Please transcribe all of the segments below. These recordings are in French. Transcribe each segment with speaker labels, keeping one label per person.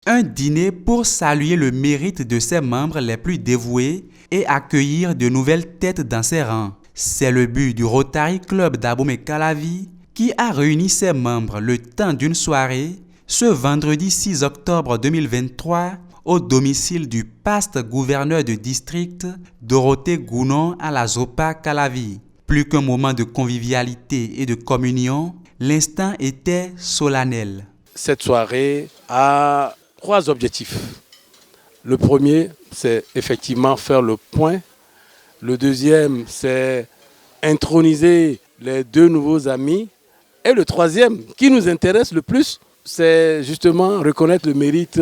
Speaker 1: Un dîner pour saluer le mérite de ses membres les plus dévoués et accueillir de nouvelles têtes dans ses rangs. C'est le but du Rotary Club d'Abomey-Calavi qui a réuni ses membres le temps d'une soirée ce vendredi 6 octobre 2023 au domicile du paste gouverneur de district Dorothée Gounon à la Zopa Calavi. Plus qu'un moment de convivialité et de communion, l'instant était solennel.
Speaker 2: Cette soirée a 3 objectifs. Le premier, c'est effectivement faire le point. Le deuxième, c'est introniser les 2 nouveaux amis. Et le troisième, qui nous intéresse le plus, c'est justement reconnaître le mérite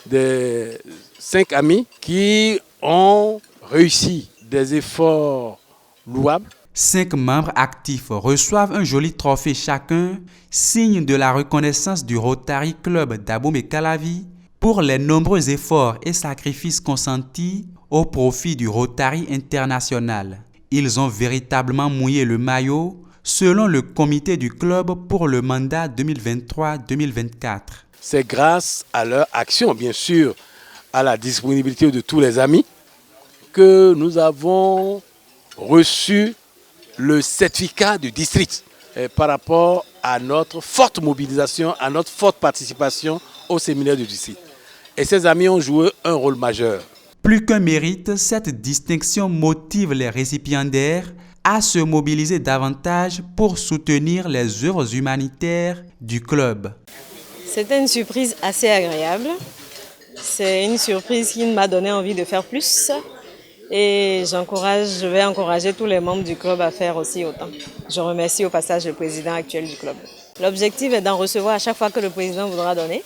Speaker 2: des 5 amis qui ont réussi des efforts louables.
Speaker 1: 5 membres actifs reçoivent un joli trophée chacun, signe de la reconnaissance du Rotary Club d'Abomey-Calavi pour les nombreux efforts et sacrifices consentis au profit du Rotary International. Ils ont véritablement mouillé le maillot selon le comité du club pour le mandat 2023-2024.
Speaker 2: C'est grâce à leur action, bien sûr, à la disponibilité de tous les amis, que nous avons reçu le certificat du district par rapport à notre forte mobilisation, à notre forte participation au séminaire du district. Et ces amis ont joué un rôle majeur.
Speaker 1: Plus qu'un mérite, cette distinction motive les récipiendaires à se mobiliser davantage pour soutenir les œuvres humanitaires du club.
Speaker 3: C'était une surprise assez agréable. C'est une surprise qui m'a donné envie de faire plus. Et je vais encourager tous les membres du club à faire aussi autant. Je remercie au passage le président actuel du club. L'objectif est d'en recevoir à chaque fois que le président voudra donner.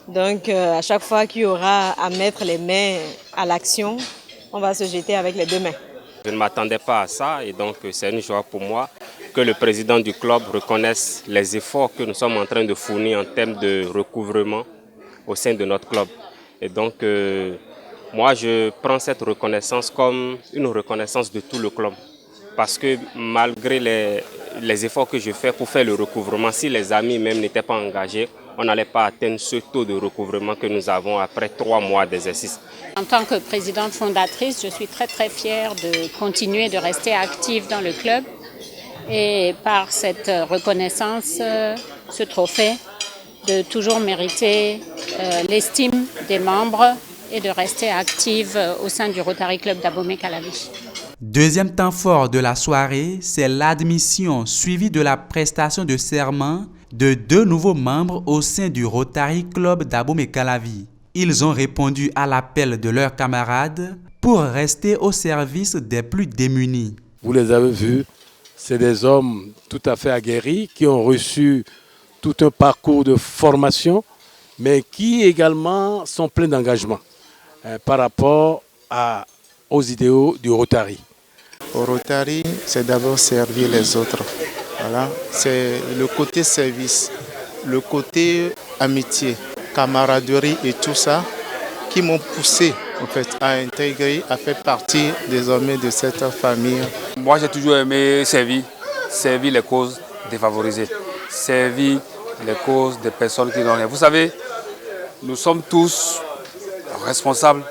Speaker 3: Donc à chaque fois qu'il y aura à mettre les mains à l'action, on va se jeter avec les 2 mains.
Speaker 4: Je ne m'attendais pas à ça et donc c'est une joie pour moi que le président du club reconnaisse les efforts que nous sommes en train de fournir en termes de recouvrement au sein de notre club. Et donc moi je prends cette reconnaissance comme une reconnaissance de tout le club. Parce que malgré les efforts que je fais pour faire le recouvrement, si les amis même n'étaient pas engagés, on n'allait pas atteindre ce taux de recouvrement que nous avons après 3 mois d'exercice.
Speaker 5: En tant que présidente fondatrice, je suis très fière de continuer de rester active dans le club. Et par cette reconnaissance, ce trophée, de toujours mériter l'estime des membres et de rester active au sein du Rotary Club d'Abomey-Calavi.
Speaker 1: Deuxième temps fort de la soirée, c'est l'admission suivie de la prestation de serment de 2 nouveaux membres au sein du Rotary Club d'Abomey-Calavi. Ils ont répondu à l'appel de leurs camarades pour rester au service des plus démunis.
Speaker 2: Vous les avez vus, c'est des hommes tout à fait aguerris qui ont reçu tout un parcours de formation, mais qui également sont pleins d'engagement par rapport aux idéaux du Rotary.
Speaker 6: Au Rotary, c'est d'abord servir les autres. Voilà. C'est le côté service, le côté amitié, camaraderie et tout ça qui m'ont poussé en fait, à intégrer, à faire partie désormais de cette famille.
Speaker 7: Moi, j'ai toujours aimé servir les causes défavorisées, servir les causes des personnes qui n'ont rien. Vous savez, nous sommes tous responsables,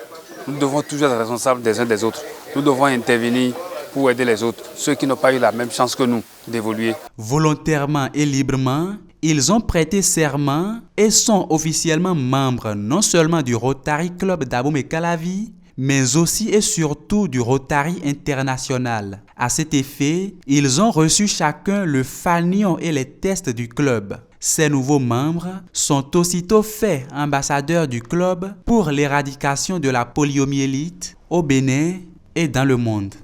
Speaker 7: nous devons toujours être responsables des uns des autres. Nous devons intervenir pour aider les autres, ceux qui n'ont pas eu la même chance que nous d'évoluer.
Speaker 1: Volontairement et librement, ils ont prêté serment et sont officiellement membres non seulement du Rotary Club d'Abomey-Calavi, mais aussi et surtout du Rotary International. À cet effet, ils ont reçu chacun le fanion et les tests du club. Ces nouveaux membres sont aussitôt faits ambassadeurs du club pour l'éradication de la poliomyélite au Bénin et dans le monde.